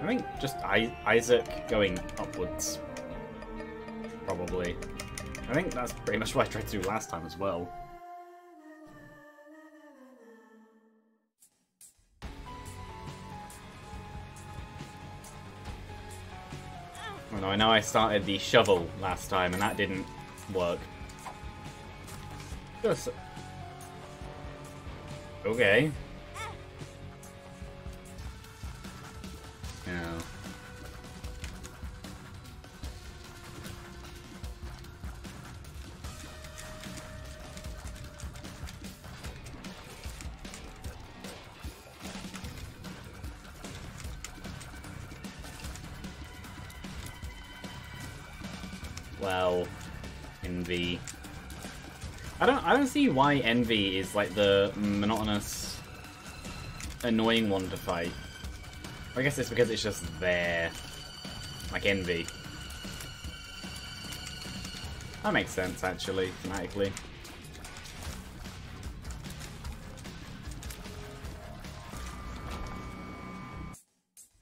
I think just Isaac going upwards. Probably. I think that's pretty much what I tried to do last time as well. Oh no, I know I started the shovel last time and that didn't work. Just... Okay. No. Well, Envy. I don't see why Envy is like the monotonous, annoying one to fight. I guess it's because it's just there. Like Envy. That makes sense, actually, thematically.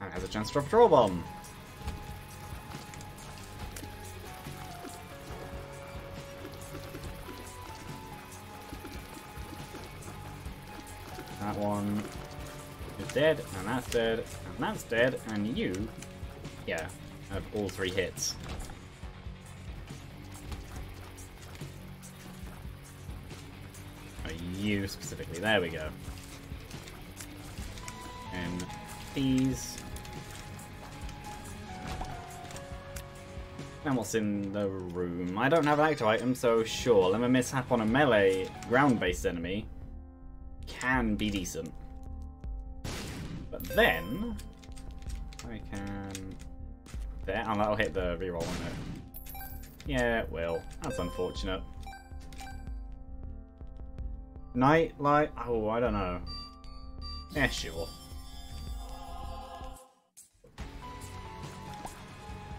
And has a chance to drop a draw bomb. That one is dead, and that's dead, and that's dead, and you, yeah, have all 3 hits. Oh, you specifically, there we go. And these. And what's in the room? I don't have an active item, so sure, let me mishap on a melee ground-based enemy. Can be decent. But then I can there, and that'll hit the reroll, won't it? Yeah, it will. That's unfortunate. Night light, oh, I don't know. Yeah, sure.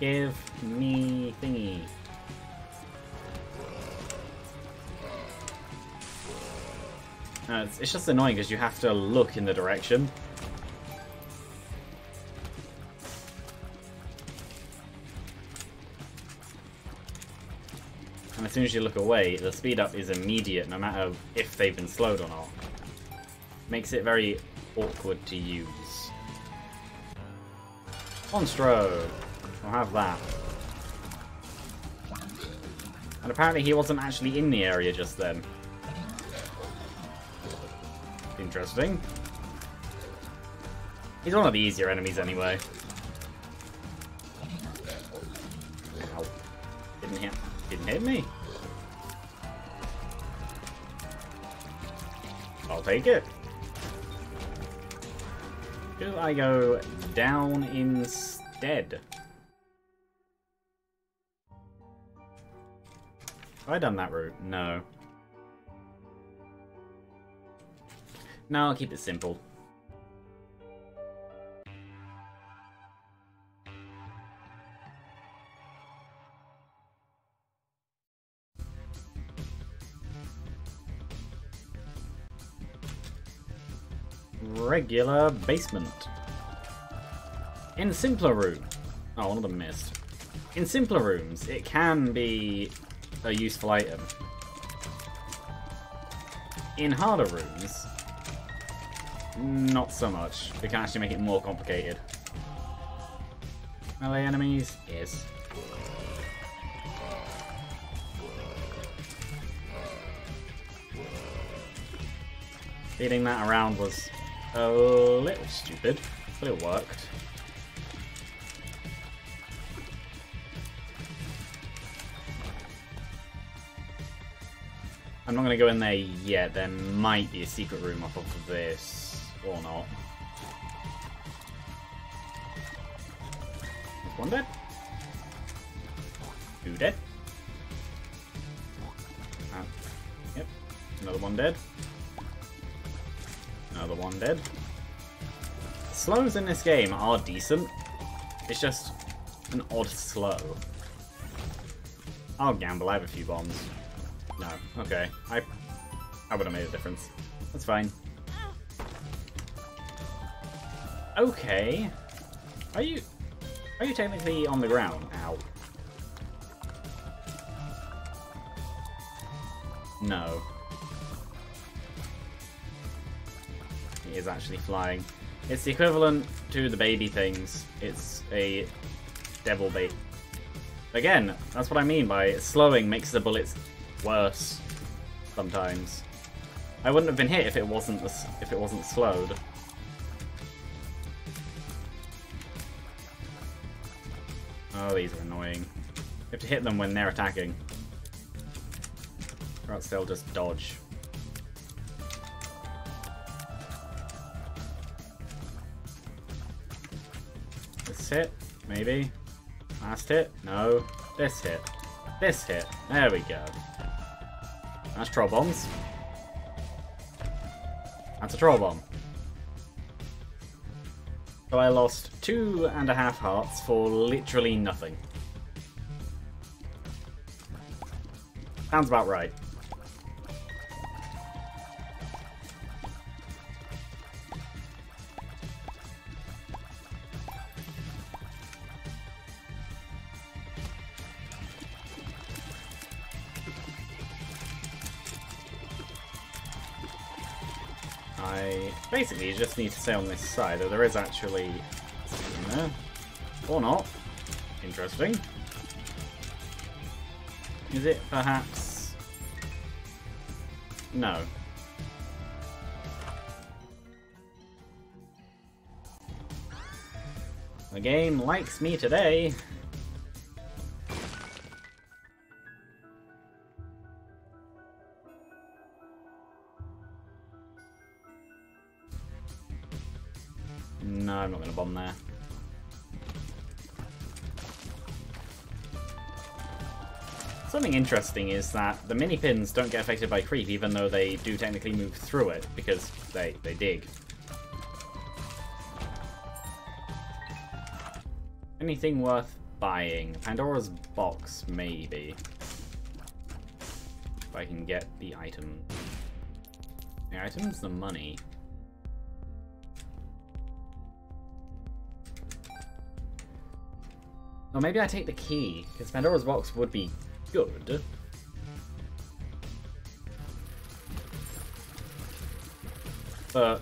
Give me thingy. It's just annoying because you have to look in the direction. And as soon as you look away, the speed up is immediate no matter if they've been slowed or not. Makes it very awkward to use. Monstro! I'll have that. And apparently he wasn't actually in the area just then. Interesting. He's one of the easier enemies anyway. Ow. Didn't hit me. I'll take it. Do I go down instead? Have I done that route? No. No, I'll keep it simple. Regular basement. In simpler room. Oh, one of them missed. In simpler rooms, it can be a useful item. In harder rooms, not so much. It can actually make it more complicated. Melee enemies? Yes. Feeding that around was a little stupid, but it worked. I'm not going to go in there yet. There might be a secret room off of this. Or not. Is one dead? 2 dead. Yep. Another one dead. Another one dead. Slows in this game are decent. It's just an odd slow. I'll gamble. I have a few bombs. No. Okay. I would have made a difference. That's fine. Okay. Are you technically on the ground? Ow. No. He is actually flying. It's the equivalent to the baby things. It's a devil bait. Again, that's what I mean by slowing makes the bullets worse sometimes. I wouldn't have been hit if it wasn't slowed. Oh, these are annoying. You have to hit them when they're attacking. Or else they'll just dodge. This hit, maybe. Last hit, no. This hit. This hit. There we go. That's troll bombs. That's a troll bomb. So I lost 2.5 hearts for literally nothing. Sounds about right. I basically just need to stay on this side, though there is actually something there. Or not. Interesting. Is it perhaps... No. The game likes me today. No, I'm not going to bomb there. Something interesting is that the mini pins don't get affected by creep, even though they do technically move through it, because they dig. Anything worth buying? Pandora's box, maybe. If I can get the item. The item's the money. Or maybe I take the key, because Pandora's box would be good. But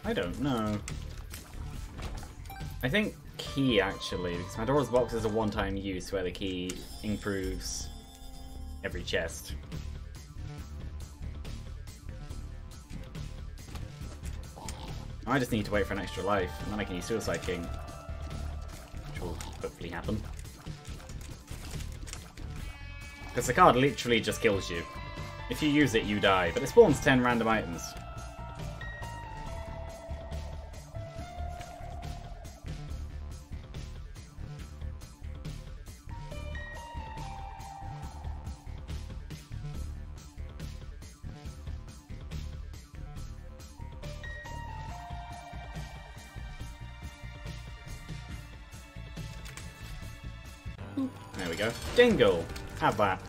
I don't know. I think key, actually, because Pandora's box is a one-time use where the key improves every chest. I just need to wait for an extra life, and then I can use Suicide King. Which will hopefully happen. Because the card literally just kills you. If you use it, you die, but it spawns 10 random items. There we go. Dingle! Have that.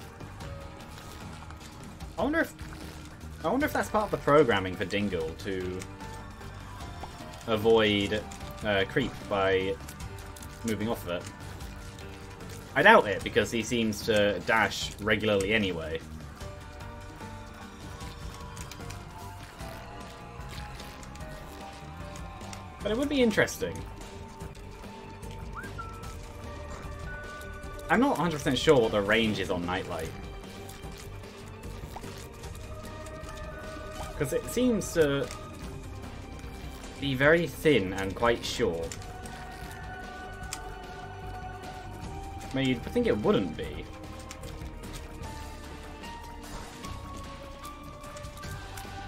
I wonder if that's part of the programming for Dingle to avoid creep by moving off of it. I doubt it, because he seems to dash regularly anyway. But it would be interesting. I'm not 100% sure what the range is on Nightlight. Because it seems to be very thin and quite short. I mean, you'd think it wouldn't be.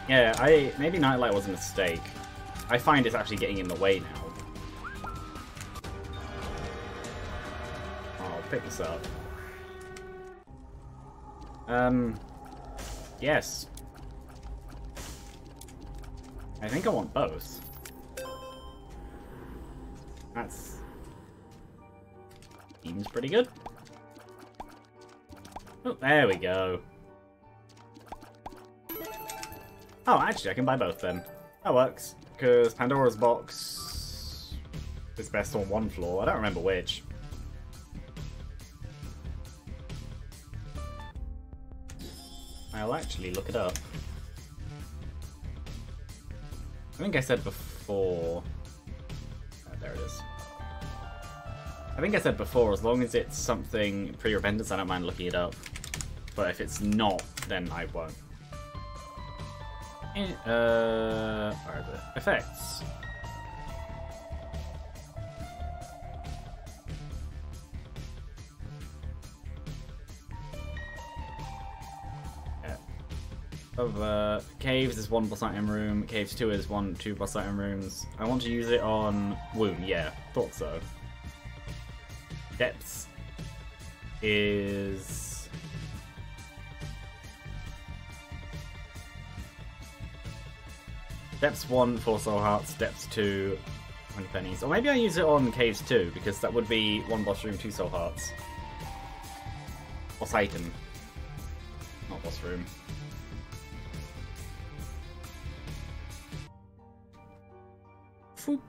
Yeah, maybe Nightlight was a mistake. I find it's actually getting in the way now. Pick this up. Yes. I think I want both. That's... seems pretty good. Oh, there we go. Oh, actually, I can buy both then. That works, because Pandora's box is best on one floor. I don't remember which. I'll actually look it up. I think I said before... Oh, there it is. I think I said before, as long as it's something pre-repentance, I don't mind looking it up. But if it's not, then I won't. Where is it? Effects. Of caves is 1 boss item room, caves 2 is 2 boss item rooms. I want to use it on wound, yeah, thought so. Depths is Depths 1, 4 soul hearts, Depths 2, 20 pennies. Or maybe I use it on caves 2, because that would be 1 boss room, 2 soul hearts. Boss item. Not boss room. Foop.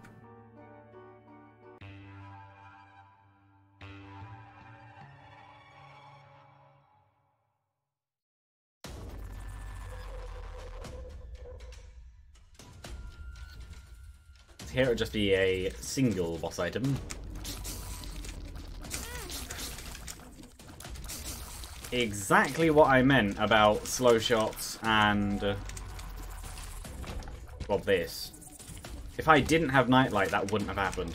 Here it would just be a single boss item. Exactly what I meant about slow shots and well, this. If I didn't have Nightlight, that wouldn't have happened.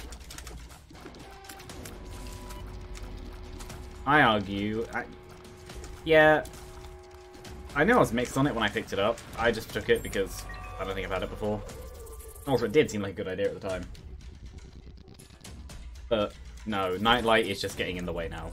I argue... yeah, I know I was mixed on it when I picked it up. I just took it because I don't think I've had it before. Also, it did seem like a good idea at the time. But, no, Nightlight is just getting in the way now.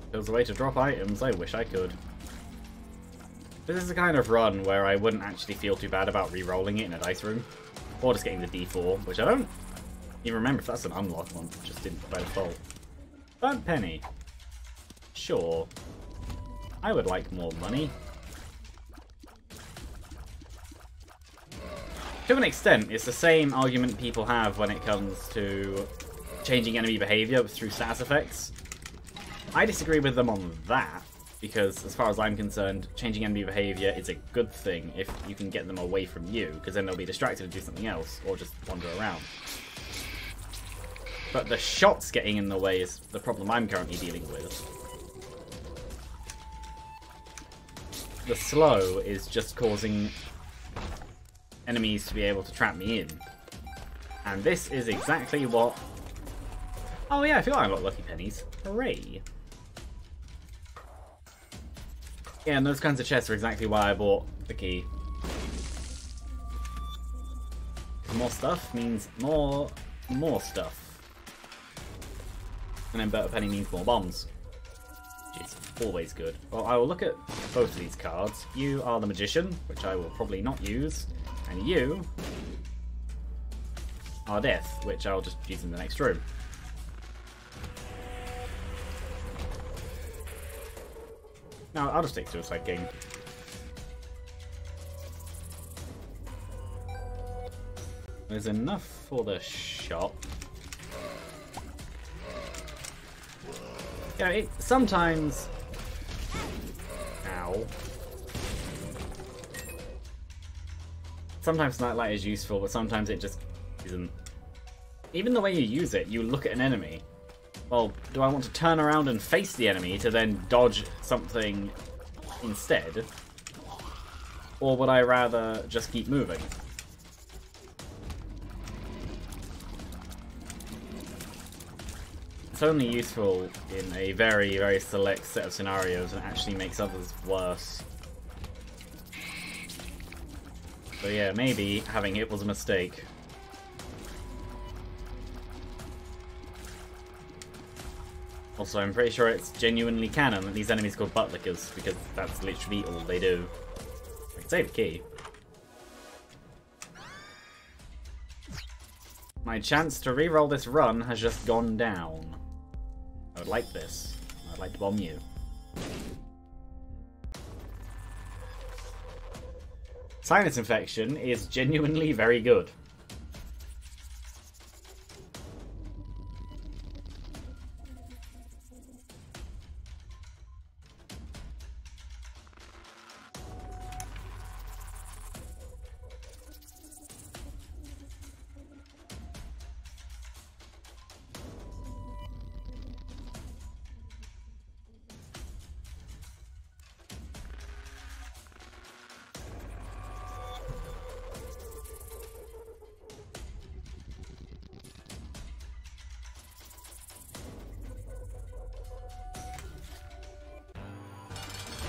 If there was a way to drop items, I wish I could. This is the kind of run where I wouldn't actually feel too bad about re-rolling it in a dice room. Or just getting the D4, which I don't even remember if that's an unlocked one. Just didn't by default. Burnt penny. Sure. I would like more money. To an extent, it's the same argument people have when it comes to changing enemy behavior through status effects. I disagree with them on that, because as far as I'm concerned, changing enemy behavior is a good thing if you can get them away from you, because then they'll be distracted and do something else, or just wander around. But the shots getting in the way is the problem I'm currently dealing with. The slow is just causing enemies to be able to trap me in. And this is exactly what... Oh yeah, I feel like I got lucky pennies. Hooray! Yeah, and those kinds of chests are exactly why I bought the key. More stuff means more stuff. And then better penny means more bombs. Which is always good. Well, I will look at both of these cards. You are the Magician, which I will probably not use. And you are Death, which I'll just use in the next room. No, I'll just stick to a Suicide King. There's enough for the shop. Yeah, it sometimes... Ow. Sometimes Nightlight is useful, but sometimes it just isn't. Even the way you use it, you look at an enemy. Well, do I want to turn around and face the enemy to then dodge something instead? Or would I rather just keep moving? It's only useful in a very, very select set of scenarios and actually makes others worse. So yeah, maybe having it was a mistake. Also, I'm pretty sure it's genuinely canon that these enemies are called butt lickers, because that's literally all they do. I can save a key. My chance to reroll this run has just gone down. I would like this. I'd like to bomb you. Sinus infection is genuinely very good.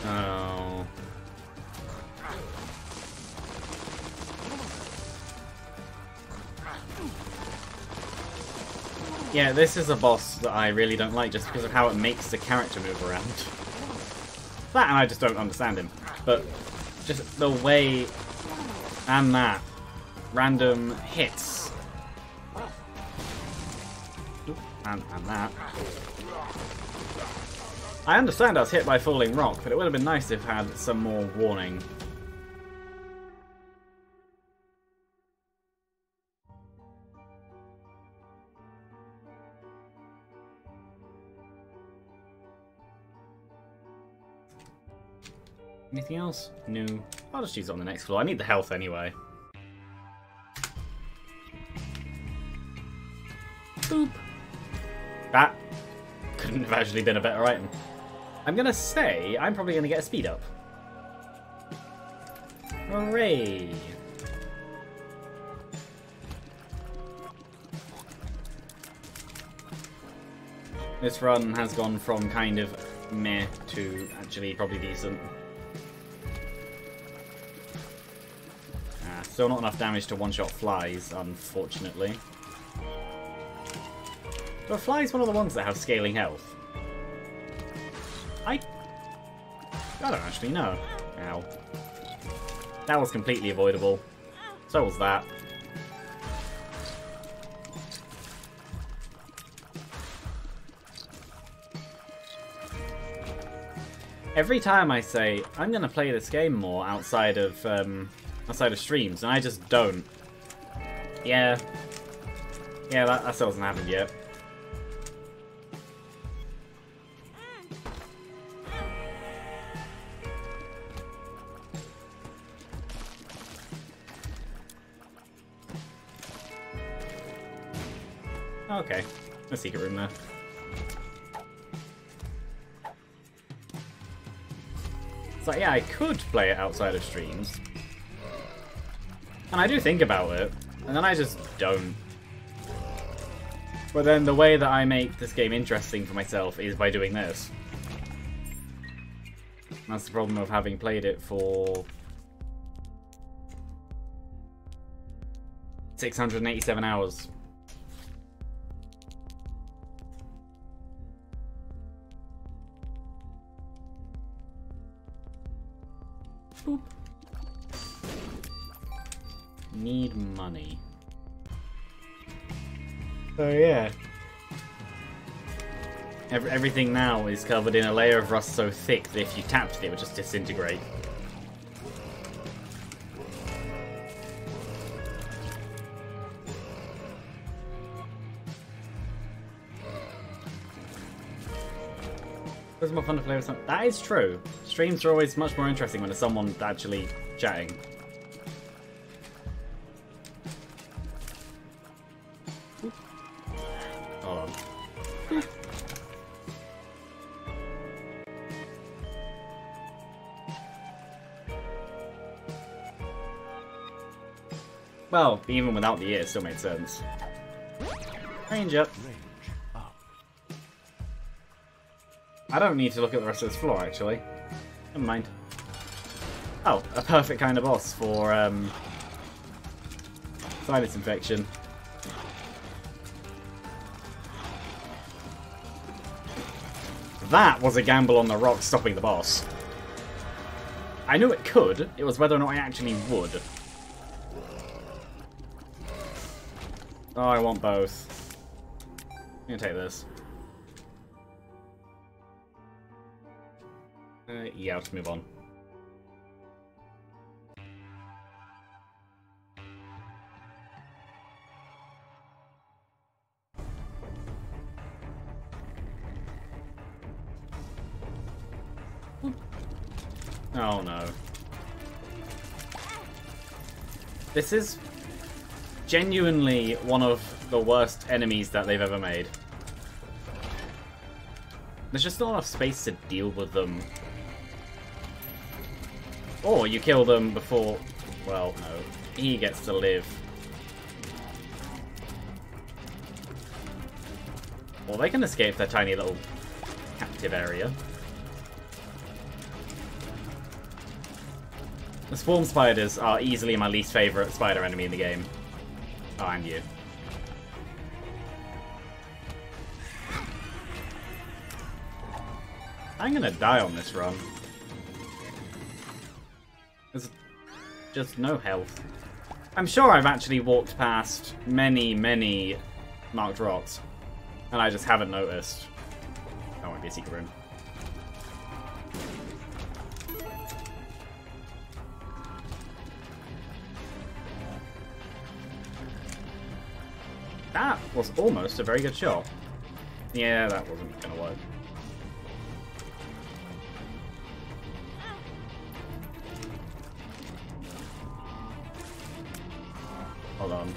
Oh. Yeah, this is a boss that I really don't like just because of how it makes the character move around. That and I just don't understand him. But just the way and that random hits. And that. I understand I was hit by falling rock, but it would have been nice if it had some more warning. Anything else? No. I'll just use it on the next floor. I need the health anyway. Boop. That couldn't have actually been a better item. I'm gonna say I'm probably gonna get a speed up. Hooray! This run has gone from kind of meh to actually probably decent. Still not enough damage to one-shot flies, unfortunately. But flies one of the ones that have scaling health. I don't actually know. Ow. That was completely avoidable. So was that. Every time I say, I'm going to play this game more outside of streams, and I just don't. Yeah. Yeah, that still hasn't happened yet. Okay, a secret room there. So yeah, I could play it outside of streams. And I do think about it, and then I just don't. But then the way that I make this game interesting for myself is by doing this. That's the problem of having played it for 687 hours. Boop. Need money. So yeah. Everything now is covered in a layer of rust so thick that if you tapped it, it would just disintegrate. It's more fun to play with someone. That is true. Streams are always much more interesting when there's someone actually chatting. Hold on. Well, even without the ear, it still made sense. Range up. I don't need to look at the rest of this floor, actually. Never mind. Oh, a perfect kind of boss for sinus infection. That was a gamble on the rock stopping the boss. I knew it could, it was whether or not I actually would. Oh, I want both. I'm gonna take this. Yeah, let's move on. Oh no. This is genuinely one of the worst enemies that they've ever made. There's just not enough space to deal with them. Or you kill them before... Well, no. He gets to live. Or they can escape their tiny little captive area. The swarm spiders are easily my least favourite spider enemy in the game. Oh, and you. I'm gonna die on this run. There's just no health. I'm sure I've actually walked past many, many marked rocks, and I just haven't noticed. That won't be a secret room. That was almost a very good shot. Yeah, that wasn't gonna work. Hold on.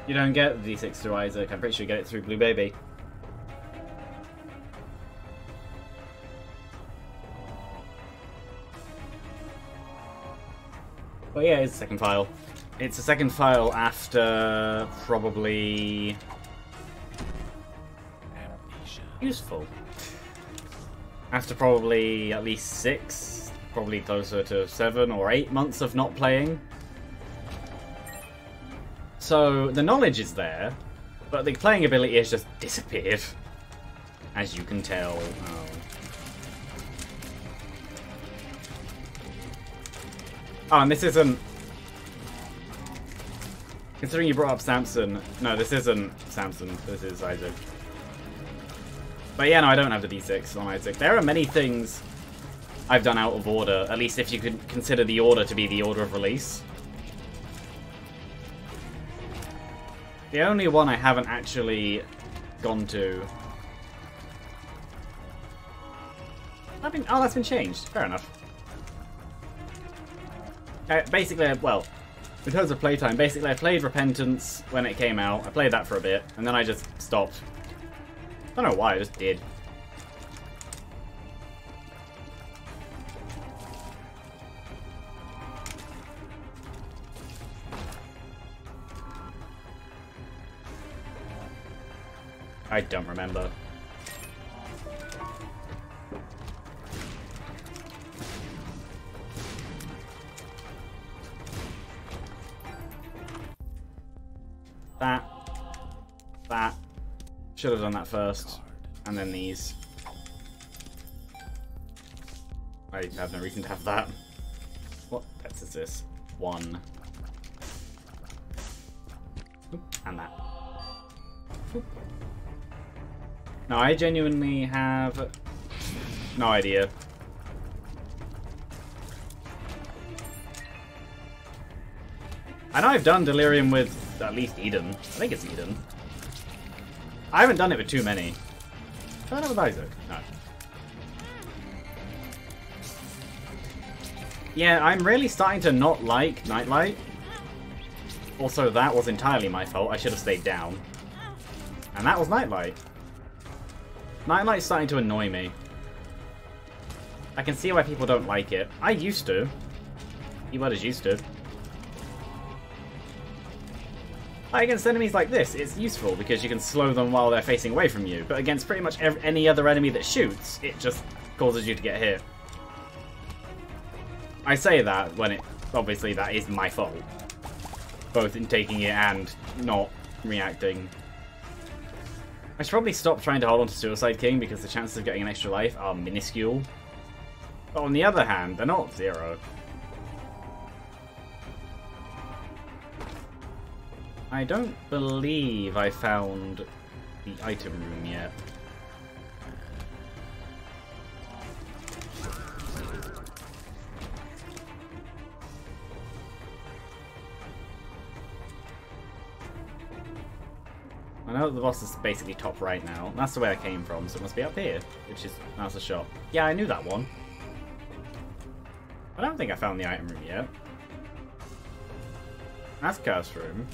You don't get the D6 through Isaac. I'm pretty sure you get it through Blue Baby. But yeah, it's a second file. It's a second file after probably... useful. After probably at least 6, probably closer to 7 or 8 months of not playing. So the knowledge is there, but the playing ability has just disappeared. As you can tell. Oh. Oh, and this isn't... Considering you brought up Samson... No, this isn't Samson. This is Isaac. But yeah, no, I don't have the D6 on Isaac. There are many things I've done out of order, at least if you could consider the order to be the order of release. The only one I haven't actually gone to... Oh, that's been changed. Fair enough. Basically, well, in terms of playtime, basically I played Repentance when it came out. I played that for a bit, and then I just stopped. I don't know why, I just did. I don't remember. That. Should have done that first. And then these. I have no reason to have that. What pets is this? 1. Oop, and that. Oop. No, I genuinely have no idea. I know I've done Delirium with at least Eden. I think it's Eden. I haven't done it with too many. Have I done it with Isaac? No. Yeah, I'm really starting to not like Nightlight. Also, that was entirely my fault. I should have stayed down. And that was Nightlight. Nightlight's starting to annoy me. I can see why people don't like it. I used to. Keyboarders used to. Against enemies like this, it's useful because you can slow them while they're facing away from you. But against pretty much any other enemy that shoots, it just causes you to get hit. I say that when it... Obviously, that is my fault. Both in taking it and not reacting. I should probably stop trying to hold on to Suicide King because the chances of getting an extra life are minuscule. But on the other hand, they're not 0. I don't believe I found the item room yet. I know that the boss is basically top right now. That's the way I came from, so it must be up here, which is... that's a shop. Yeah, I knew that one. I don't think I found the item room yet. That's Curse Room.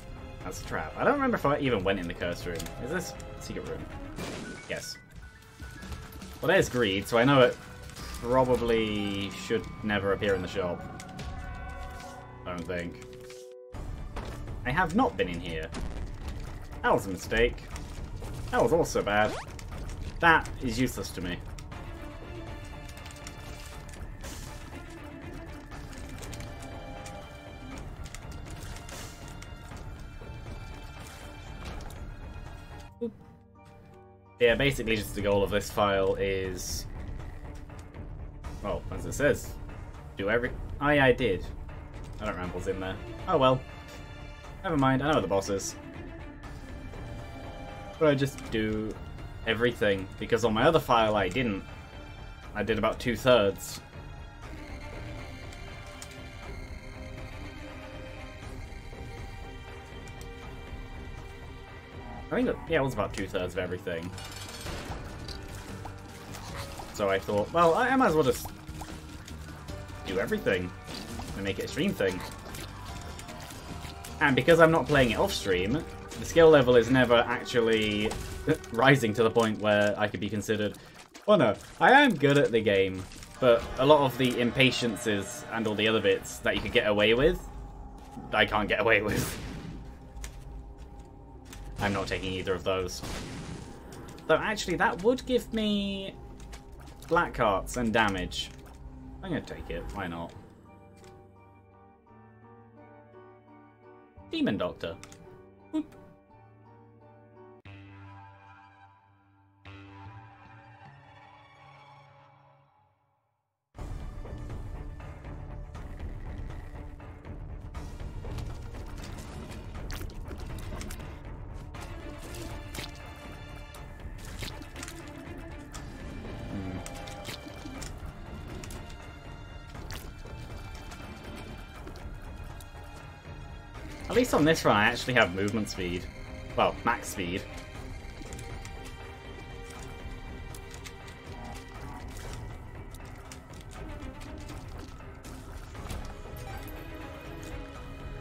That's a trap. I don't remember if I even went in the Curse Room. Is this Secret Room? Yes. Well, there's Greed, so I know it probably should never appear in the shop. I don't think. I have not been in here. That was a mistake. That was also bad. That is useless to me. Yeah, basically just the goal of this file is... well, as it says, do every... oh yeah, I did. I don't remember what's in there. Oh well. Never mind, I know what the boss is. But I just do everything, because on my other file I didn't. I did about 2/3. I think, yeah, it was about 2/3 of everything. So I thought, well, I might as well just do everything and make it a stream thing. And because I'm not playing it off stream, the skill level is never actually rising to the point where I could be considered... well, no, I am good at the game, but a lot of the impatiences and all the other bits that you could get away with, I can't get away with. I'm not taking either of those. Though actually, that would give me black hearts and damage. I'm gonna take it, why not? Demon Doctor. Whoop. At least on this run I actually have movement speed. Well, max speed.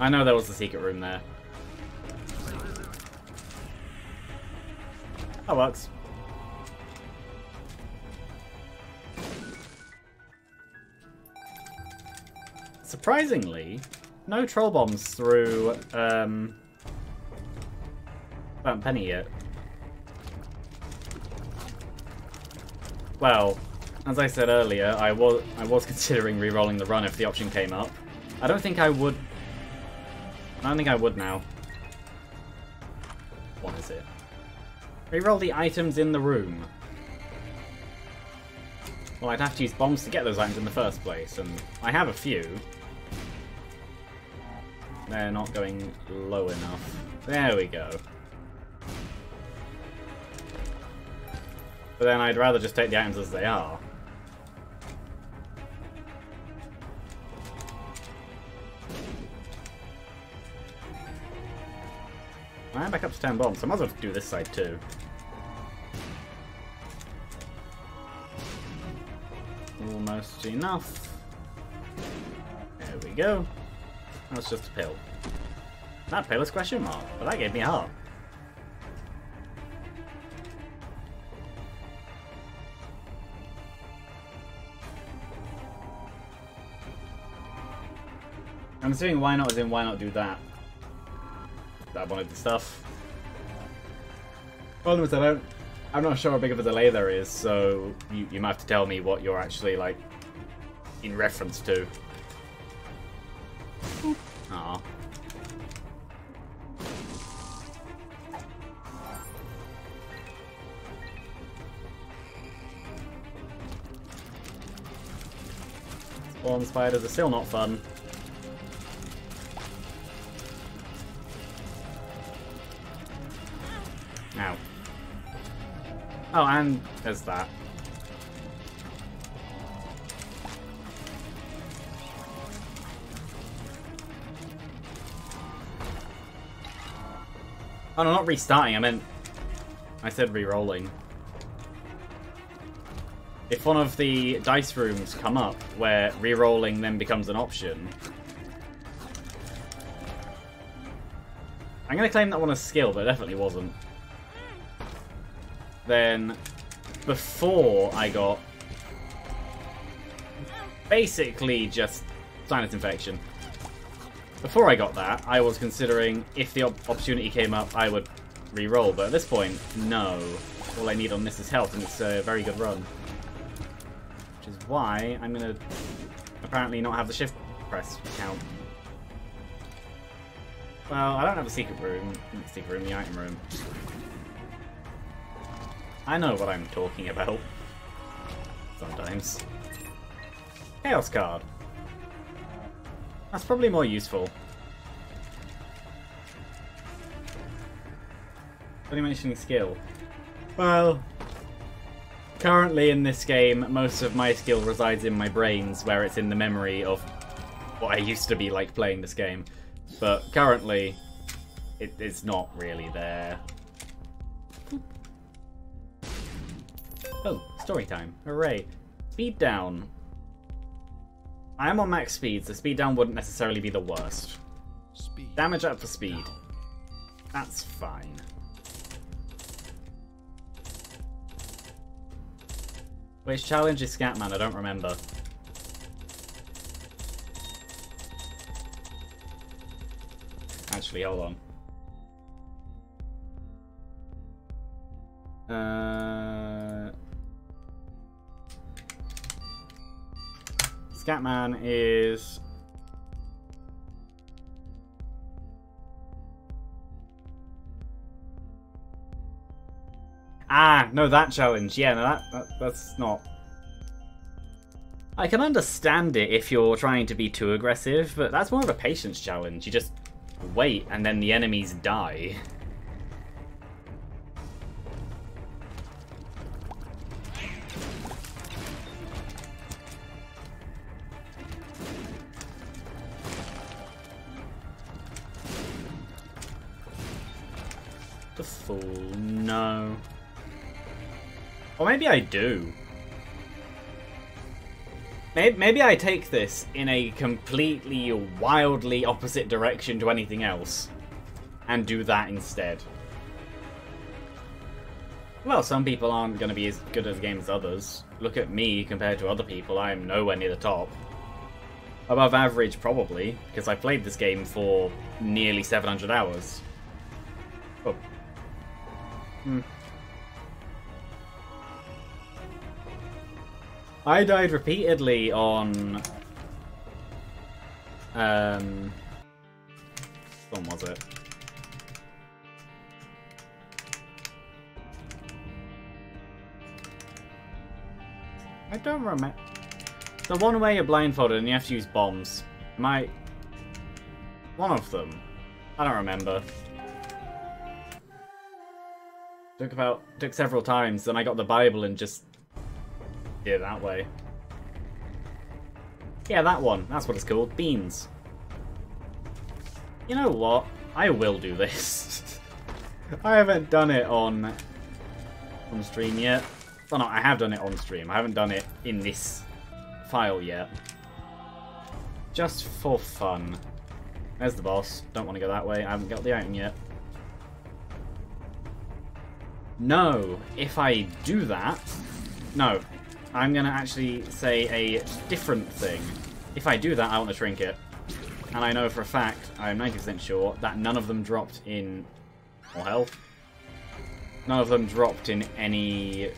I know there was a secret room there. That works. Surprisingly, no troll bombs through Penny yet. Well, as I said earlier, I was considering re-rolling the run if the option came up. I don't think I would. I don't think I would now. What is it? Re-roll the items in the room. Well, I'd have to use bombs to get those items in the first place, and I have a few. They're not going low enough. There we go. But then I'd rather just take the items as they are. I am back up to 10 bombs, so I might as well do this side too. Almost enough. There we go. That's just a pill. That pill is question mark, but that gave me a heart. I'm assuming why not as in why not do that. That wanted the stuff. Problem is I'm not sure how big of a delay there is, so you might have to tell me what you're actually like in reference to. Aww. Spawn spiders are still not fun. Ow. Oh, and there's that. Oh no, not restarting, I said re-rolling. If one of the dice rooms come up where re-rolling then becomes an option, I'm going to claim that one as skill, but it definitely wasn't. Then, before I got basically just sinus infection. Before I got that, I was considering if the opportunity came up, I would re-roll. But at this point, no. All I need on this is health, and it's a very good run. Which is why I'm going to apparently not have the shift press count. Well, I don't have a secret room. Not the secret room, the item room. I know what I'm talking about. Sometimes. Chaos card. That's probably more useful. What are you mentioning skill? Well, currently in this game, most of my skill resides in my brains, where it's in the memory of what I used to be like playing this game. But currently, it's not really there. Oh, story time. Hooray. Speed down. I am on max speed, so speed down wouldn't necessarily be the worst. Speed damage up for speed. Down. That's fine. Which challenge is Scatman? I don't remember. Actually, hold on. Scatman is... Ah, no, that challenge. Yeah, no, that's not... I can understand it if you're trying to be too aggressive, but that's more of a patience challenge. You just wait, and then the enemies die. The fool, no. Or maybe I do. Maybe I take this in a completely, wildly opposite direction to anything else. And do that instead. Well, some people aren't going to be as good at the game as others. Look at me compared to other people, I'm nowhere near the top. Above average, probably, because I played this game for nearly 700 hours. Oh. I died repeatedly on... When was it? I don't remember. The one where you're blindfolded and you have to use bombs. One of them. I don't remember. Took several times, then I got the Bible and just did it that way. Yeah, that one. That's what it's called. Beans. You know what? I will do this. I haven't done it on stream yet. Well, no, I have done it on stream. I haven't done it in this file yet. Just for fun. There's the boss. Don't want to go that way. I haven't got the item yet. No, if I do that... No, I'm going to actually say a different thing. If I do that, I want a trinket. And I know for a fact, I'm 90% sure, that none of them dropped in... more health. None of them dropped in any...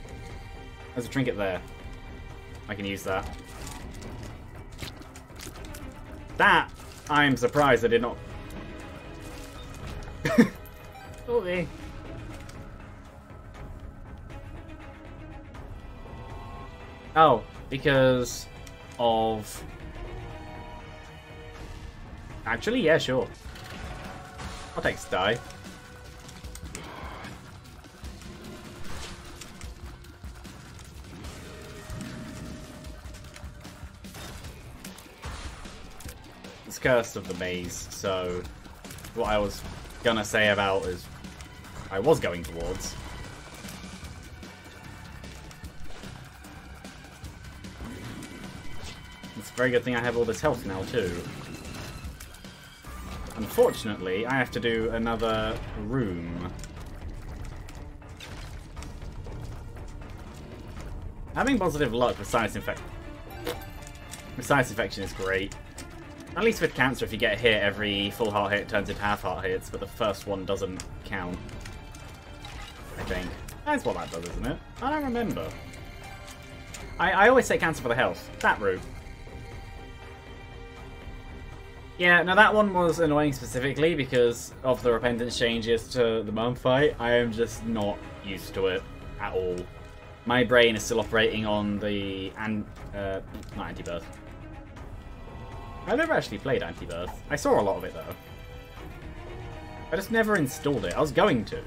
There's a trinket there. I can use that. That, I'm surprised I did not... Okay. Oh, because of Actually, yeah, sure. I'll take die. It's Curse of the Maze, so what I was gonna say about is I was going towards. It's a very good thing I have all this health now too. Unfortunately, I have to do another room. Having positive luck with sinus infection is great. At least with cancer, if you get a hit, every full heart hit turns into half heart hits, but the first one doesn't count. I think. That's what that does, isn't it? I don't remember. I always say cancer for the health. That route. Yeah, now that one was annoying specifically because of the repentance changes to the mum fight. I am just not used to it at all. My brain is still operating on the not Anti-Birth. I've never actually played Anti-Birth. I saw a lot of it though. I just never installed it. I was going to.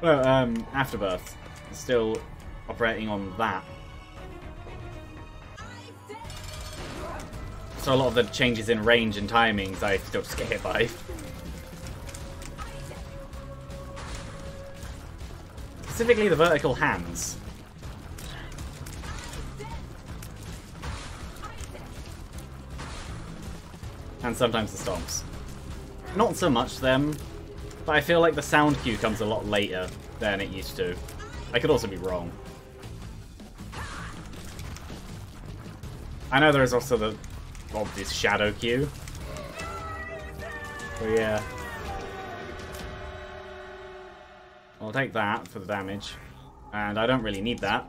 Well, Afterbirth is still operating on that. So a lot of the changes in range and timings I still just get hit by. Specifically the vertical hands. And sometimes the stomps. Not so much them, but I feel like the sound cue comes a lot later than it used to. I could also be wrong. I know there is also the obvious shadow cue. So yeah. I'll take that for the damage. And I don't really need that.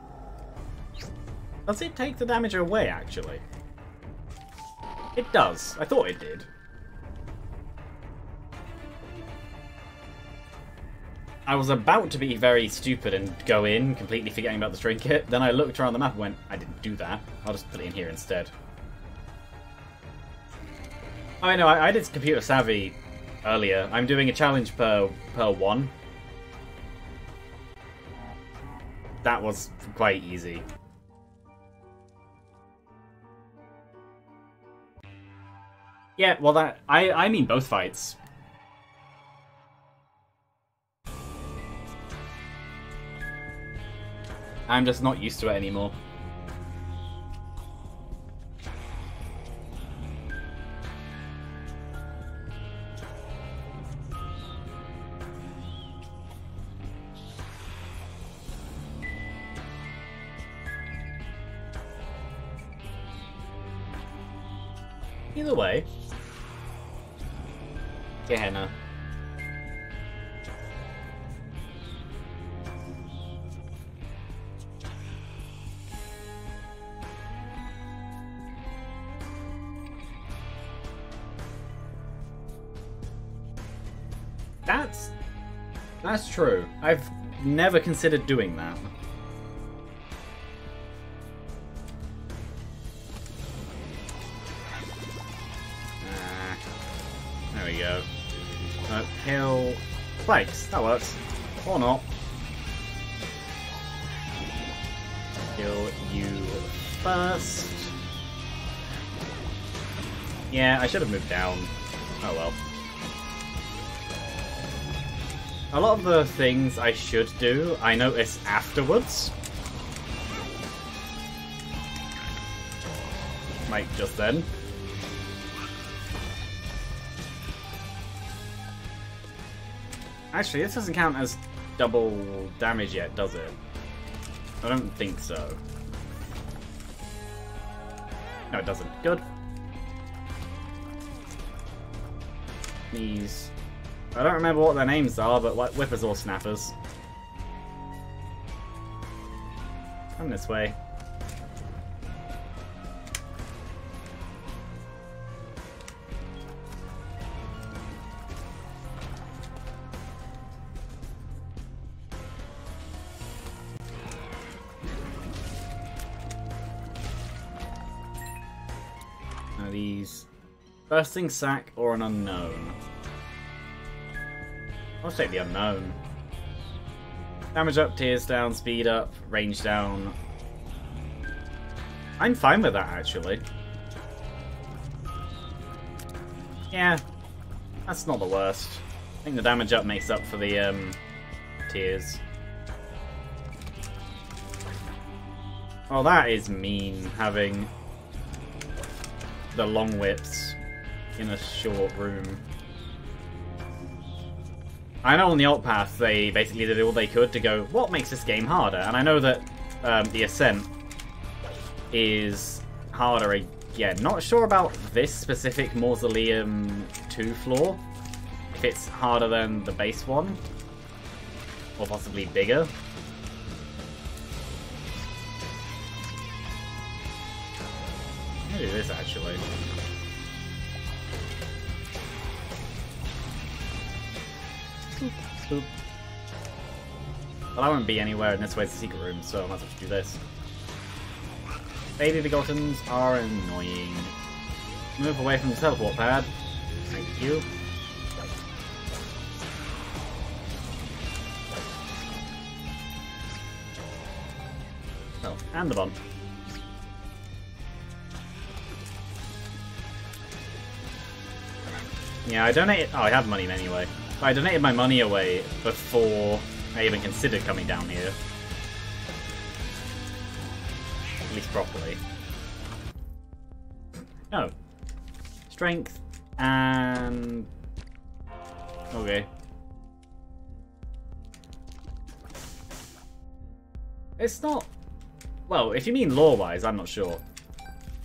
Does it take the damage away, actually? It does. I thought it did. I was about to be very stupid and go in, completely forgetting about the trinket. Then I looked around the map and went, I didn't do that. I'll just put it in here instead. I know, I did computer savvy earlier. I'm doing a challenge per one. That was quite easy. Yeah, well that I mean both fights. I'm just not used to it anymore. Either way. Gehenna. That's true. I've never considered doing that. There we go. Kill spikes. That works. Or not. Kill you first. Yeah, I should have moved down. Oh well. A lot of the things I should do, I notice afterwards. Like, just then. Actually, this doesn't count as double damage yet, does it? I don't think so. No, it doesn't. Good. These... I don't remember what their names are, but like whippers or snappers. Come this way. Now these Bursting sack or an unknown? I'll take the unknown. Damage up, tears down, speed up, range down. I'm fine with that, actually. Yeah, that's not the worst. I think the damage up makes up for the tears. Oh, that is mean, having the long whips in a short room. I know on the alt path they basically did all they could to go, what makes this game harder? And I know that the Ascent is harder again. Not sure about this specific Mausoleum 2 floor. If it's harder than the base one. Or possibly bigger. I'm gonna do this actually. Boop. Well, I won't be anywhere, and this way's the secret room, so I might as well just do this. Baby Begottens are annoying. Move away from the teleport pad. Thank you. Oh, and the bomb. Yeah, I donated. Oh, I have money anyway. I donated my money away before I even considered coming down here. At least properly. Oh. Strength and... Okay. It's not... Well, if you mean lore-wise, I'm not sure.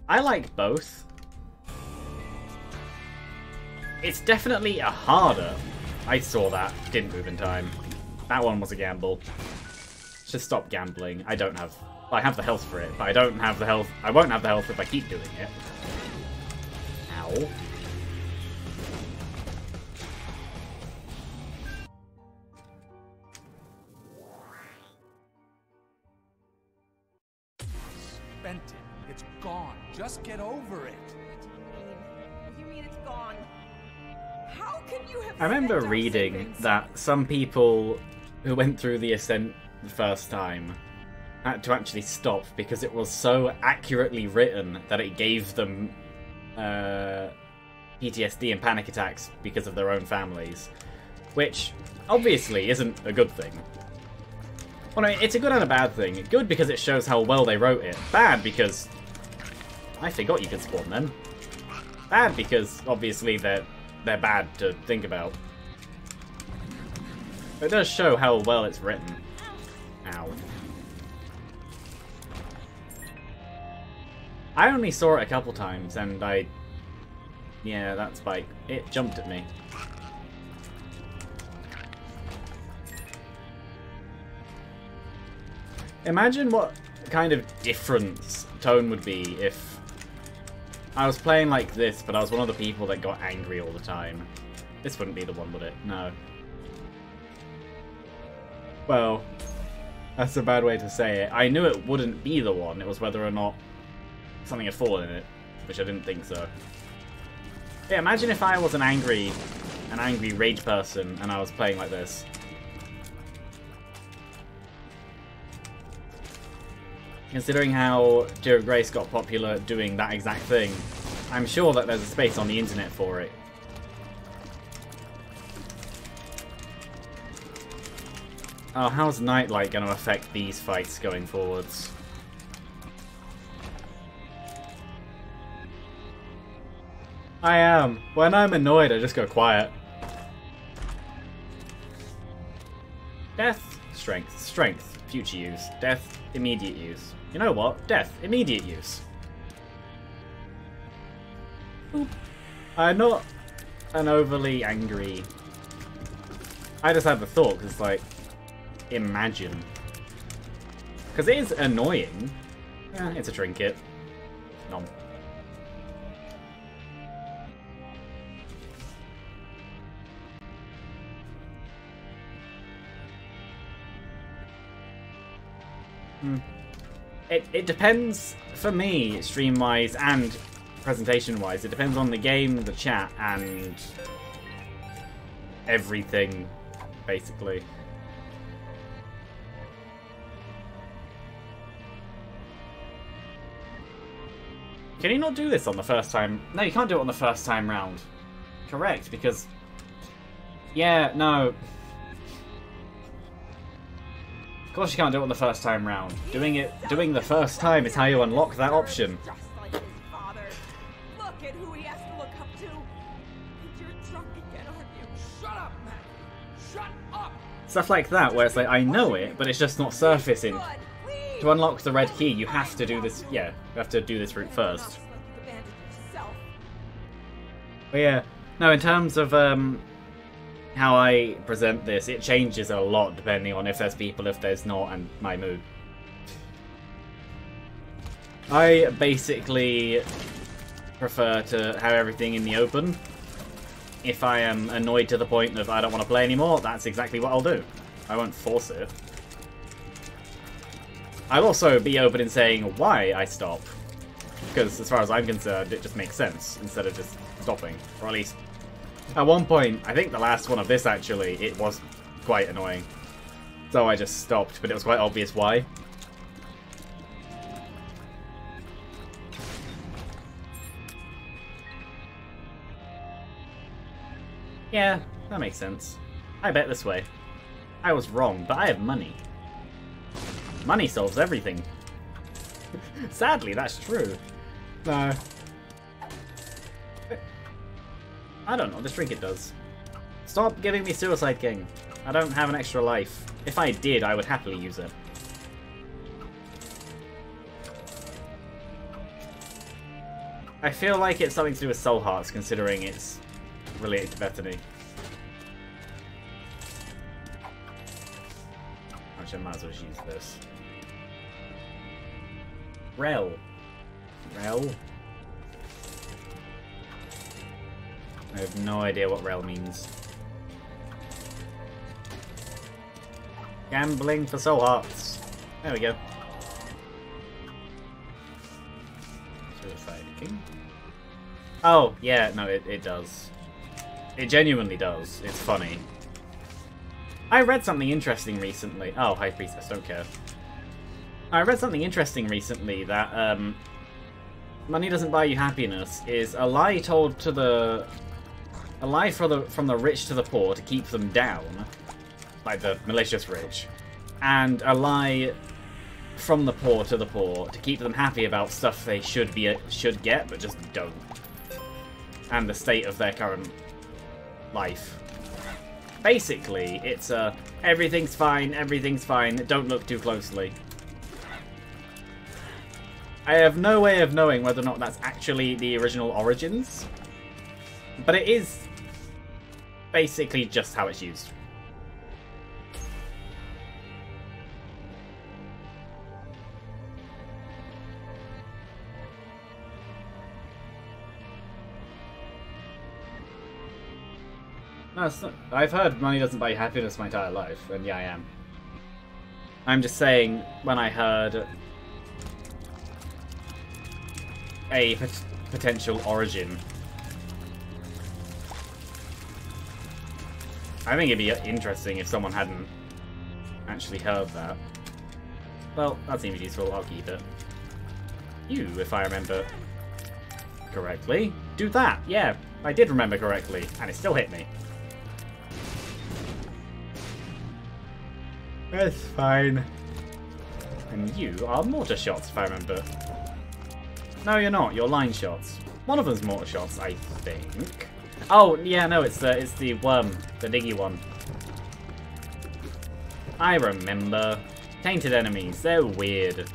I like both. It's definitely a harder. I saw that. Didn't move in time. That one was a gamble. Just stop gambling. I don't have... I have the health for it, but I don't have the health... I won't have the health if I keep doing it. Ow. Spent it. It's gone. Just get over it. What do you mean it's gone? How can you have... I remember sent our reading savings? that some people who went through the Ascent the first time had to actually stop because it was so accurately written that it gave them PTSD and panic attacks because of their own families. Which, obviously, isn't a good thing. Well, I mean, it's a good and a bad thing. Good because it shows how well they wrote it. Bad because... I forgot you could spawn them. Bad because, obviously, they're bad to think about. It does show how well it's written. Ow. I only saw it a couple times, and I... Yeah, that spike. It jumped at me. Imagine what kind of difference tone would be if I was playing like this, but I was one of the people that got angry all the time. This wouldn't be the one, would it? No. Well, that's a bad way to say it. I knew it wouldn't be the one. It was whether or not something had fallen in it, which I didn't think so. Yeah, imagine if I was an angry rage person and I was playing like this. Considering how Tear of Grace got popular doing that exact thing, I'm sure that there's a space on the internet for it. Oh, how's Nightlight going to affect these fights going forwards? I am. When I'm annoyed, I just go quiet. Death, strength, strength, future use. Death, immediate use. You know what? Death, immediate use. Boop. I'm not an overly angry... I just had the thought, because it's like, imagine. Because it is annoying. It's a trinket. Nom. It depends, for me, stream-wise, and presentation-wise. It depends on the game, the chat, and everything, basically. Can you not do this on the first time? No, you can't do it on the first time round. Correct, because... Yeah, no. Of course you can't do it on the first time round. Doing the first time is how you unlock that option. Just like his father. Look at who he has to look up to. And you're drunk again, aren't you? Shut up, Maggie! Shut up! Stuff like that, where it's like, I know it, but it's just not surfacing. Good. Please. To unlock the red key, you have to do this, yeah, you have to do this route first. Just like you've abandoned yourself. But yeah, no, in terms of how I present this, it changes a lot depending on if there's people, if there's not, and my mood. I basically prefer to have everything in the open. If I am annoyed to the point of I don't want to play anymore, that's exactly what I'll do. I won't force it. I'll also be open in saying why I stop. Because as far as I'm concerned, it just makes sense instead of just stopping. Or at least, at one point, I think the last one of this actually, it was quite annoying. So I just stopped, but it was quite obvious why. Yeah, that makes sense. I bet this way. I was wrong, but I have money. Money solves everything. Sadly, that's true. No. I don't know, this trinket does. Stop giving me Suicide King. I don't have an extra life. If I did, I would happily use it. I feel like it's something to do with Soul Hearts, considering it's related to Bethany. Actually, I might as well just use this. Rel. Rel? I have no idea what Rel means. Gambling for Soul Hearts. There we go. Suicide King. Oh, yeah, no, it does. It genuinely does. It's funny. I read something interesting recently. Oh, High Priestess, don't care. I read something interesting recently that money doesn't buy you happiness is a lie told to the... A lie from the rich to the poor to keep them down. Like the malicious rich. And a lie from the poor to the poor to keep them happy about stuff they should get, but just don't. And the state of their current life. Basically, it's everything's fine, don't look too closely. I have no way of knowing whether or not that's actually the original origins, but it is basically just how it's used. No, it's not. I've heard money doesn't buy you happiness my entire life, and yeah, I am. I'm just saying, when I heard a potential origin, I think it'd be interesting if someone hadn't actually heard that. Well, that seems useful, I'll keep it. You, if I remember correctly, do that. Yeah, I did remember correctly, and it still hit me. That's fine. And you are mortar shots, if I remember. No, you're not. You're line shots. One of them's mortar shots, I think. Oh, yeah, no, it's the worm, the diggy one. I remember. Tainted enemies. They're weird.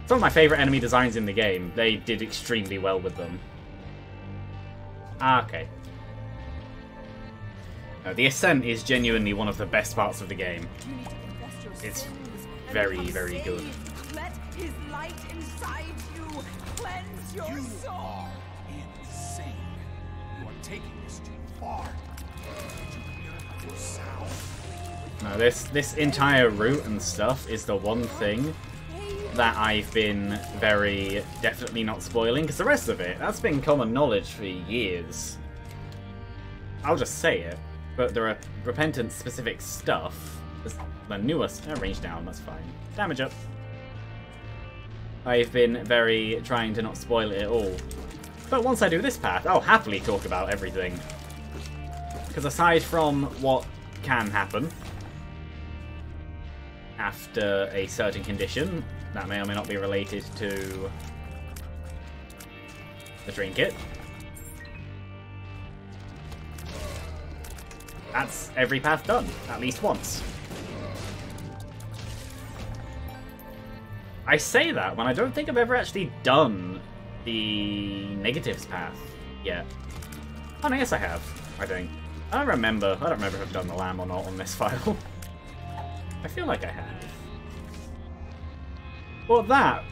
Some of my favourite enemy designs in the game. They did extremely well with them. Ah, okay. No, the Ascent is genuinely one of the best parts of the game. It's very, very good. Let his light inside you cleanse your soul. Are insane. You are taking this too far. Did you hear how you sound? No, this entire route and stuff is the one thing that I've been very definitely not spoiling, because the rest of it, that's been common knowledge for years. I'll just say it, but there are Repentance-specific stuff. The newest... range down, that's fine. Damage up. I've been very trying to not spoil it at all. But once I do this path, I'll happily talk about everything. Because aside from what can happen after a certain condition, that may or may not be related to the trinket, that's every path done, at least once. I say that when I don't think I've ever actually done the negatives path yet. Oh, no, yes I have, I think. I don't remember if I've done the lamb or not on this file. I feel like I have. Well, that,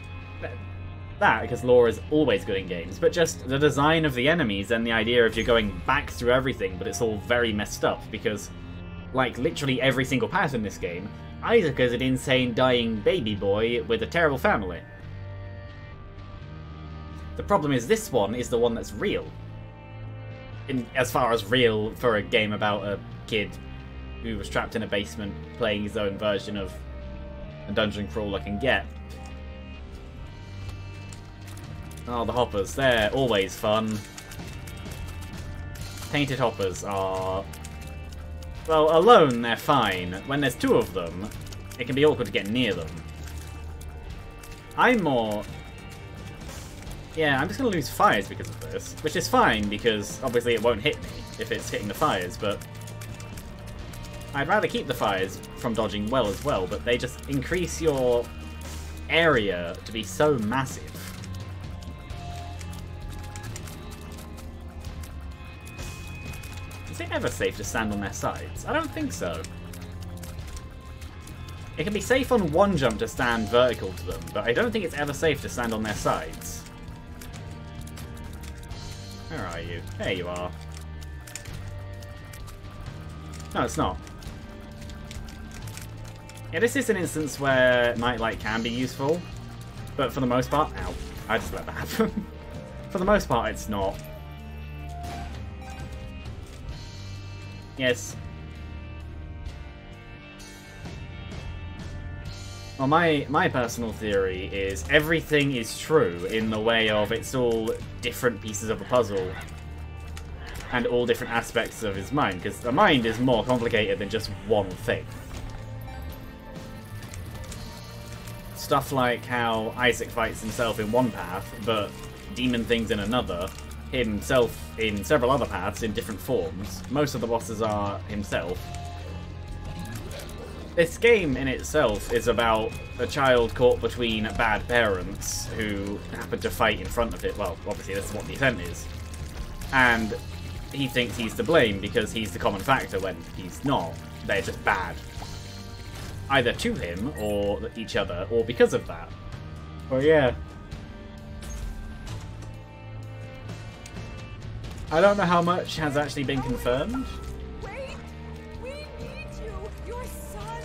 because lore is always good in games, but just the design of the enemies and the idea of you going back through everything, but it's all very messed up, because, like, literally every single path in this game, Isaac is an insane dying baby boy with a terrible family. The problem is this one is the one that's real. As far as real for a game about a kid who was trapped in a basement playing his own version of a dungeon crawler can get. Oh, the hoppers. They're always fun. Painted hoppers are... well, alone they're fine. When there's two of them, it can be awkward to get near them. I'm more... yeah, I'm just going to lose fires because of this, which is fine because obviously it won't hit me if it's hitting the fires, but I'd rather keep the fires from dodging well as well, but they just increase your area to be so massive. Is it ever safe to stand on their sides? I don't think so. It can be safe on one jump to stand vertical to them, but I don't think it's ever safe to stand on their sides. Where are you? There you are. No, it's not. Yeah, this is an instance where Nightlight can be useful, but for the most part... ow. I just let that happen. For the most part, it's not. Yes. Well, my personal theory is everything is true in the way of it's all different pieces of a puzzle and all different aspects of his mind, because the mind is more complicated than just one thing. Stuff like how Isaac fights himself in one path, but demon things in another, himself in several other paths in different forms. Most of the bosses are himself. This game in itself is about a child caught between bad parents who happen to fight in front of it. Well, obviously this is what the Ascent is. And he thinks he's to blame because he's the common factor when he's not. They're just bad. Either to him, or each other, or because of that. Well, yeah. I don't know how much has actually been confirmed. Wait! We need you! Your son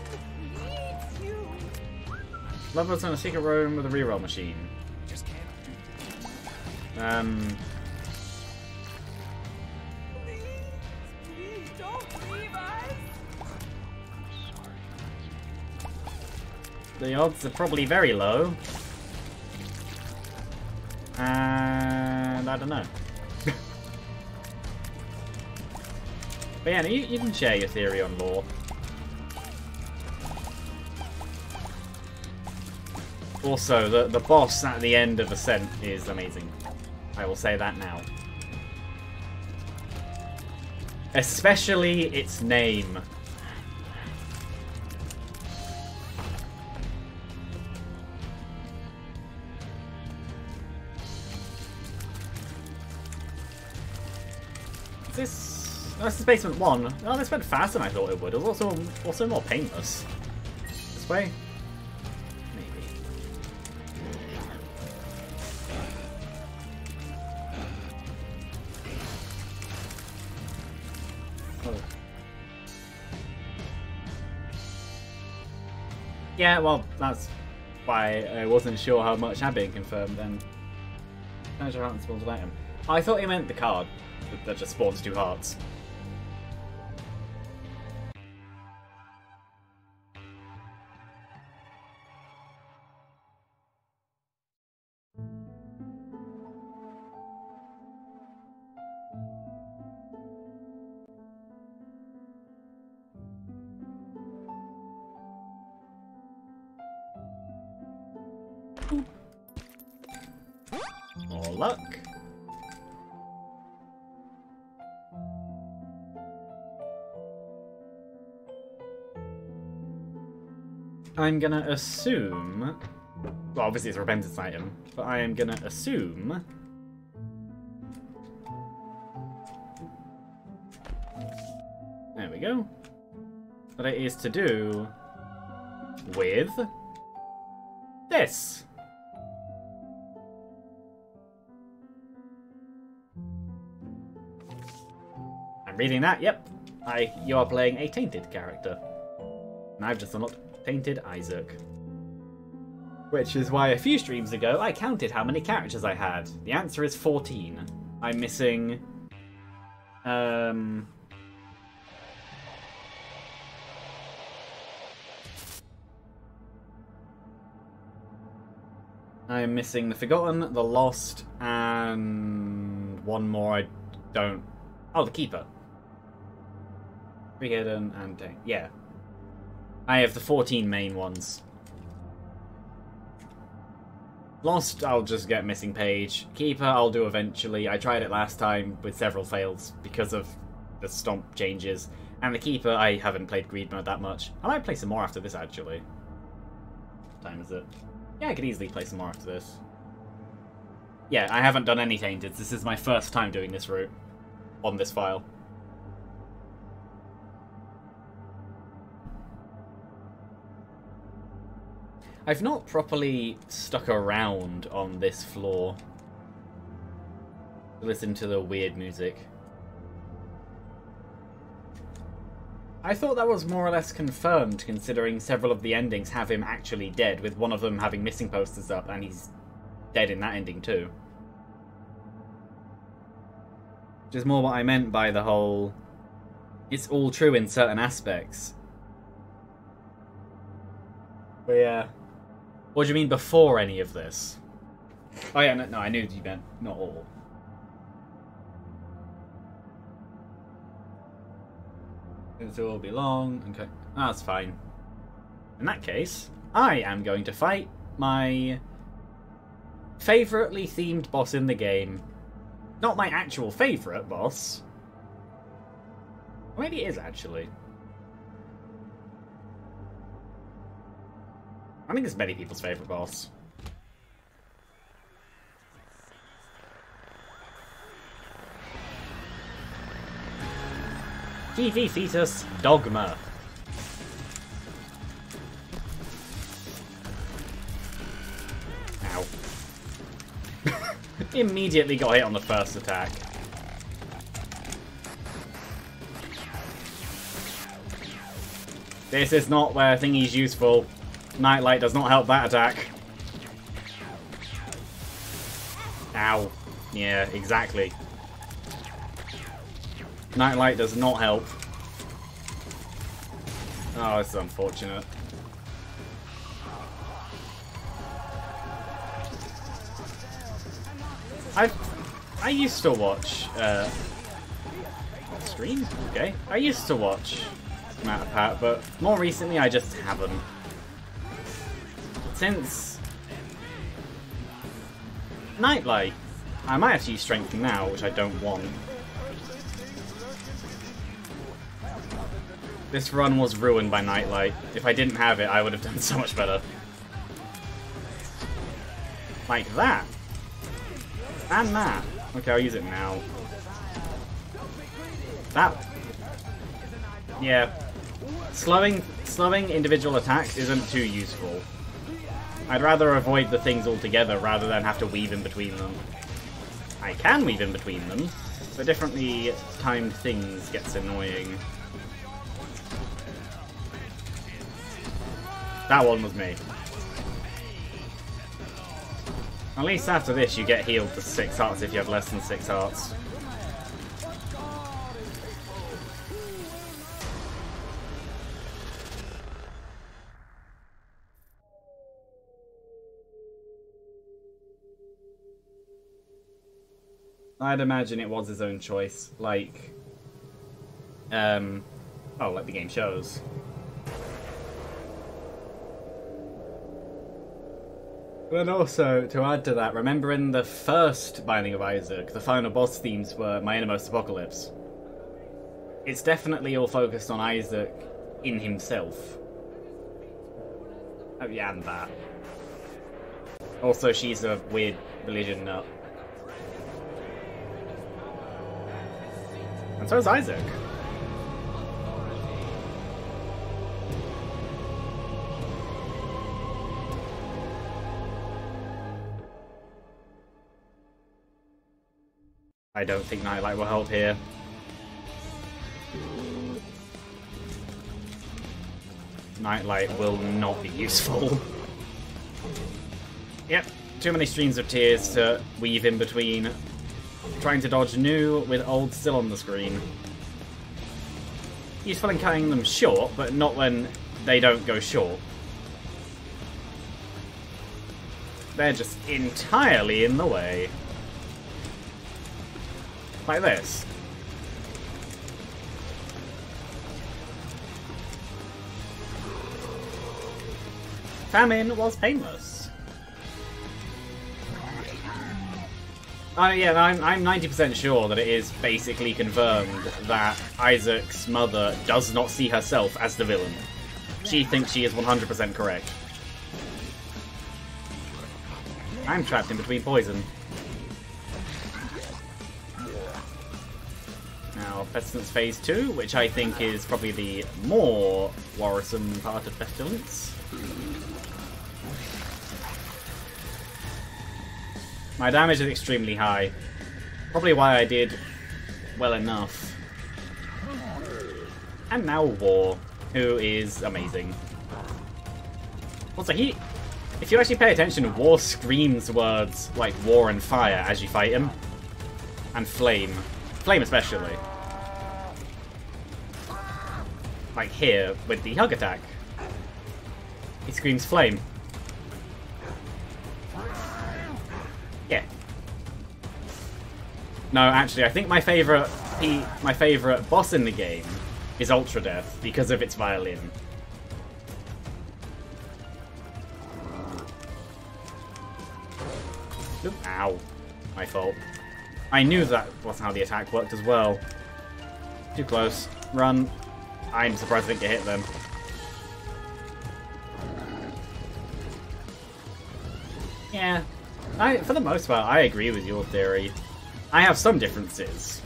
needs you! Levels in a secret room with a reroll machine. Just can't do this. Please don't leave us! The odds are probably very low. And I don't know. But yeah, you can share your theory on lore. Also, the boss at the end of Ascent is amazing. I will say that now. Especially its name. Is this... oh, this is basement 1. Oh, this went faster than I thought it would. It was also more painless. This way? Maybe. Oh. Yeah, well, that's why I wasn't sure how much had been confirmed then. Treasure heart and spawns an item. I thought he meant the card that just spawns 2 hearts. More luck. I'm gonna assume... Well, obviously it's a repentance item, but I am gonna assume... There we go. That it is to do... with... this. I'm reading that, yep. You are playing a tainted character. And I've just unlocked Tainted Isaac. Which is why a few streams ago I counted how many characters I had. The answer is 14. I'm missing... I'm missing the Forgotten, the Lost, and one more I don't... Oh, the Keeper. Hidden and... yeah. I have the 14 main ones. Lost, I'll just get missing page. Keeper, I'll do eventually. I tried it last time with several fails because of the stomp changes. And the Keeper, I haven't played Greed Mode that much. I might play some more after this, actually. What time is it? Yeah, I could easily play some more after this. Yeah, I haven't done any Tainteds. This is my first time doing this route on this file. I've not properly stuck around on this floor to listen to the weird music. I thought that was more or less confirmed, considering several of the endings have him actually dead, with one of them having missing posters up, and he's dead in that ending too. Which is more what I meant by the whole... it's all true in certain aspects. But yeah... What do you mean before any of this? Oh yeah, no, I knew you meant not all. This will be long. Okay, that's fine. In that case, I am going to fight my favoritely themed boss in the game. Not my actual favorite boss. Or maybe it is actually. I think it's many people's favourite boss. TV Fetus Dogma. Ow. Immediately got hit on the first attack. This is not where thingy's useful. Nightlight does not help that attack. Ow. Yeah, exactly. Nightlight does not help. Oh, this is unfortunate. I used to watch streams? Okay. I used to watch Matt and Pat, but more recently I just haven't. Since Nightlight, I might have to use Strength now, which I don't want. This run was ruined by Nightlight. If I didn't have it, I would have done so much better. Like that. And that. Okay, I'll use it now. That. Yeah. Slowing individual attacks isn't too useful. I'd rather avoid the things altogether rather than have to weave in between them. I can weave in between them, but differently timed things gets annoying. That one was me. At least after this you get healed to 6 hearts if you have less than 6 hearts. I'd imagine it was his own choice, like like the game shows. But also, to add to that, remember in the first Binding of Isaac, the final boss themes were My Innermost Apocalypse. It's definitely all focused on Isaac in himself. Oh yeah, and that. Also, she's a weird religion nut. And so is Isaac. I don't think Nightlight will help here. Nightlight will not be useful. Yep, too many streams of tears to weave in between. Trying to dodge new with old still on the screen. Useful in cutting them short, but not when they don't go short. They're just entirely in the way. Like this. Famine was painless. Yeah, I'm 90% sure that it is basically confirmed that Isaac's mother does not see herself as the villain. She thinks she is 100% correct. I'm trapped in between poison. Now, Pestilence Phase 2, which I think is probably the more worrisome part of Pestilence. My damage is extremely high. Probably why I did well enough. And now War, who is amazing. Also, if you actually pay attention, War screams words like war and fire as you fight him. And flame. Flame especially. Like here, with the hug attack. He screams flame. Yeah. No, actually, I think my favorite boss in the game is Ultra Death because of its violin. Oop, ow. My fault. I knew that wasn't how the attack worked as well. Too close. Run. I'm surprised I didn't get hit then. Yeah. For the most part, I agree with your theory. I have some differences.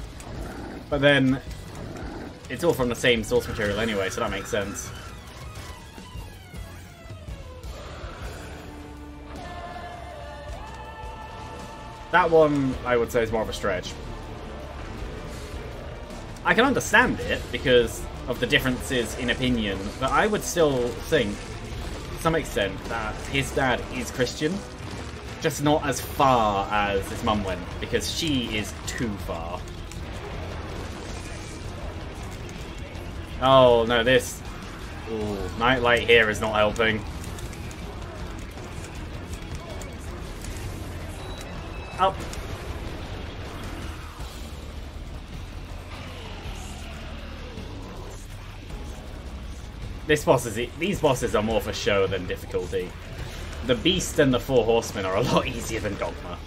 But then, it's all from the same source material anyway, so that makes sense. That one, I would say, is more of a stretch. I can understand it, because of the differences in opinion, but I would still think, to some extent, that his dad is Christian. Just not as far as his mum went, because she is too far. Oh, no, this... Ooh, Nightlight here is not helping. Up. These bosses are more for show than difficulty. The Beast and the Four Horsemen are a lot easier than Dogma.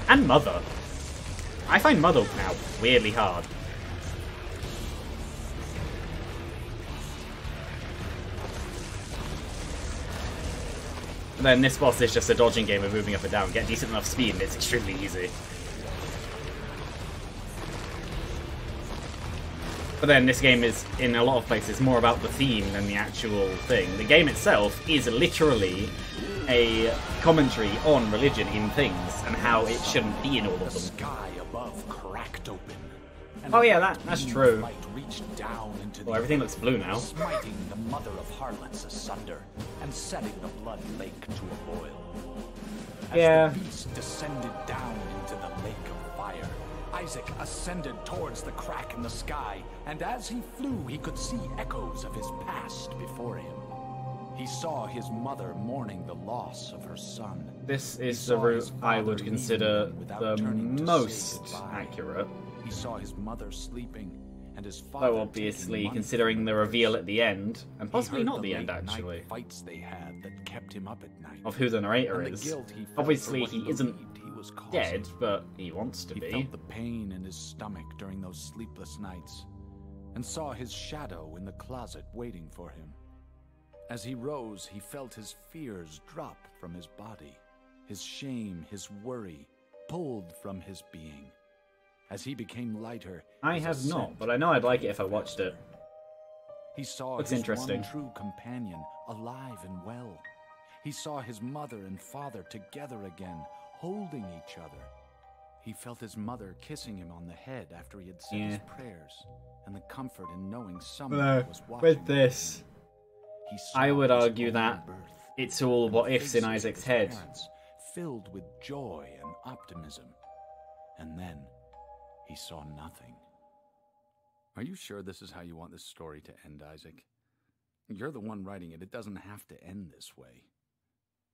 And Mother. I find Mother now weirdly hard. And then this boss is just a dodging game of moving up and down. Get decent enough speed and it's extremely easy. But then this game is, in a lot of places, more about the theme than the actual thing. The game itself is literally a commentary on religion in things and how it shouldn't be in all of them. The sky above cracked open. and Oh yeah, a that's beam true. of light reached down into Well, the everything earth, looks blue now. smiting the mother of harlots asunder and setting the blood lake to a boil. As Yeah. the beast descended down into the lake of fire, Isaac ascended towards the crack in the sky, and as he flew, he could see echoes of his past before him. He saw his mother mourning the loss of her son. This He is the saw route his I father would consider leaving without the turning to say most goodbye. accurate. He saw his mother sleeping, and his father Though taking obviously, money considering from the others. reveal at the end, and He possibly heard not the the end late-night actually, fights they had that kept him up at night. of who the narrator And the is. guilt he felt for Obviously, what he isn't believed he was causing. dead, but he wants to He be. felt the pain in his stomach during those sleepless nights, and saw his shadow in the closet waiting for him. As he rose, he felt his fears drop from his body, his shame, his worry pulled from his being. As he became lighter, I his have not, ascent but I know I'd like it became if I watched it. faster. He saw Looks his interesting. one true companion alive and well. He saw his mother and father together again, holding each other. He felt his mother kissing him on the head after he had said his prayers, and the comfort in knowing someone was watching with over this, him. He saw I would his argue own that birth, it's all and what the ifs in faces of Isaac's his head. parents filled with joy and optimism. And then he saw nothing. Are you sure this is how you want this story to end, Isaac? You're the one writing it. It doesn't have to end this way.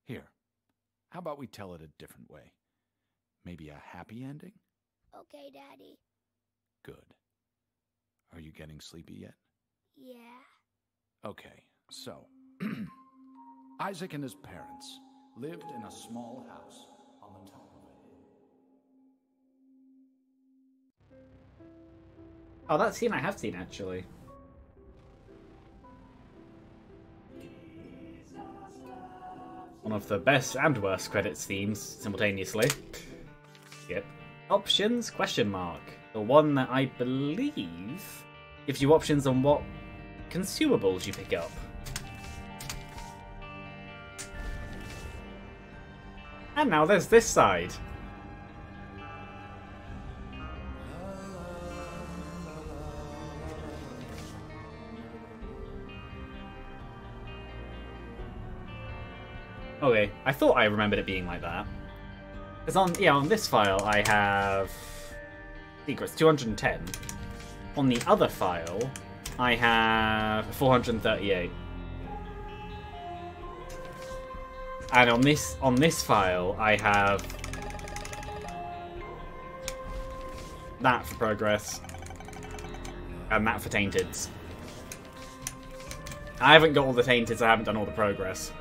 Here, how about we tell it a different way? Maybe a happy ending? Okay, Daddy. Good. Are you getting sleepy yet? Yeah. Okay, so Isaac and his parents lived in a small house on the top of a hill. Oh, that scene I have seen actually. One of the best and worst credits themes simultaneously. Yep. Options? Question mark. The one that I believe gives you options on what consumables you pick up. And now there's this side. Okay, I thought I remembered it being like that. Because on this file I have secrets 210. On the other file I have 438. And on this file I have that for progress and that for tainteds. I haven't got all the tainteds, I haven't done all the progress.